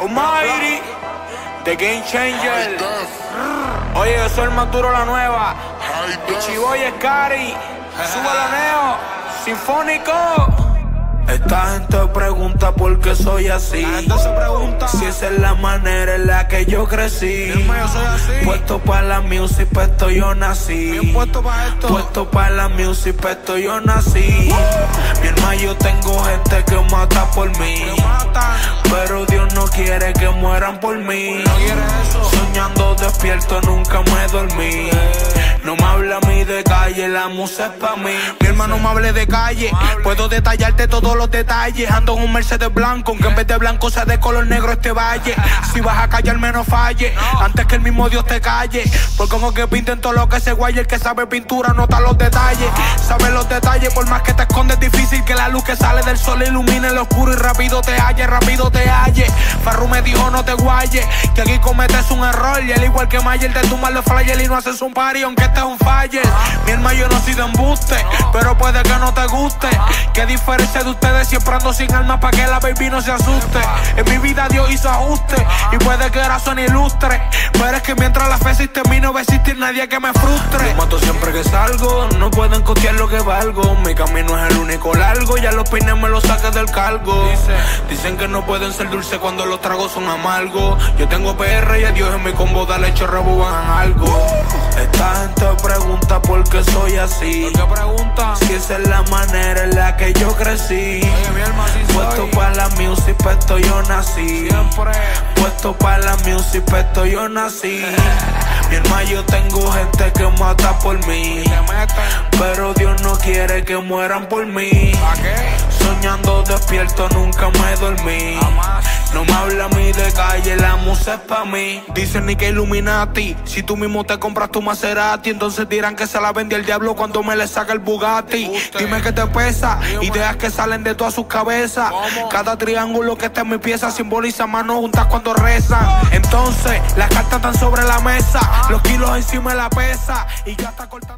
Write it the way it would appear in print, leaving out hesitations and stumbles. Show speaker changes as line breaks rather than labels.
Almighty, The Game Changer. Oye, yo soy el más duro, la nueva. Chiboy es Cari. Súbelo, Neo. Sinfónico. Esta gente pregunta por qué soy así. Si esa es la manera en la que yo crecí. Puesto para la music, pa' esto yo nací. Puesto para la music, pa' esto yo nací. Mi hermano, yo tengo gente que mata por mí, pero Dios no quiere que mueran por mí. Soñando despierto, nunca me dormí. No me habla a mí de calle, la música es pa' mí. Mi hermano, me hable de calle, puedo detallarte todos los detalles. Ando en un Mercedes blanco, aunque en vez de blanco sea de color negro este valle. Si vas a callarme no falle, antes que el mismo Dios te calle. Porque como que pinten todo lo que se guaye. El que sabe pintura nota los detalles. Sabe los detalles, por más que te escondes, difícil que la luz que sale del sol ilumine el oscuro. Y rápido te halle, rápido te halle. Farru me dijo no te guayes, que aquí cometes un error. Y al igual que Mayer te tumban los flyers y no haces un party, aunque este es un faller. Mi hermano, yo no soy de embuste, pero puede que no te guste. Qué diferencia de ustedes, siempre ando sin alma pa' que la baby no se asuste. En mi vida Dios hizo ajuste, y puede que ahora son ilustres, pero es que mientras la fe existe en mí no va a existir nadie que me frustre. Yo mato siempre que salgo, no pueden costear lo que valgo. Mi camino es el único largo, ya los peines me los saqué del cargo. Dicen que no pueden ser dulces cuando los tragos son amargos. Yo tengo PR y a Dios en mi combo, dale hecho rebuban algo. Esta gente pregunta por qué soy así. ¿Por qué pregunta? Si esa es la manera en la que yo crecí. Puesto para la music, pa' esto yo nací. Puesto para la music, pa' esto yo nací. Mi hermano, yo tengo gente que mata por mí, pero Dios no quiere que mueran por mí. Soñando despierto, nunca me dormí. No me habla a mí de calle, la música es pa' mí. Dicen ni que Illuminati, si tú mismo te compras tu Maserati, entonces dirán que se la vendió el diablo cuando me le saca el Bugatti. Dime que te pesa, ideas que salen de todas sus cabezas. Cada triángulo que está en mi pieza simboliza manos juntas cuando rezan. Entonces las cartas están sobre la mesa, los kilos encima de la pesa, y ya está cortando.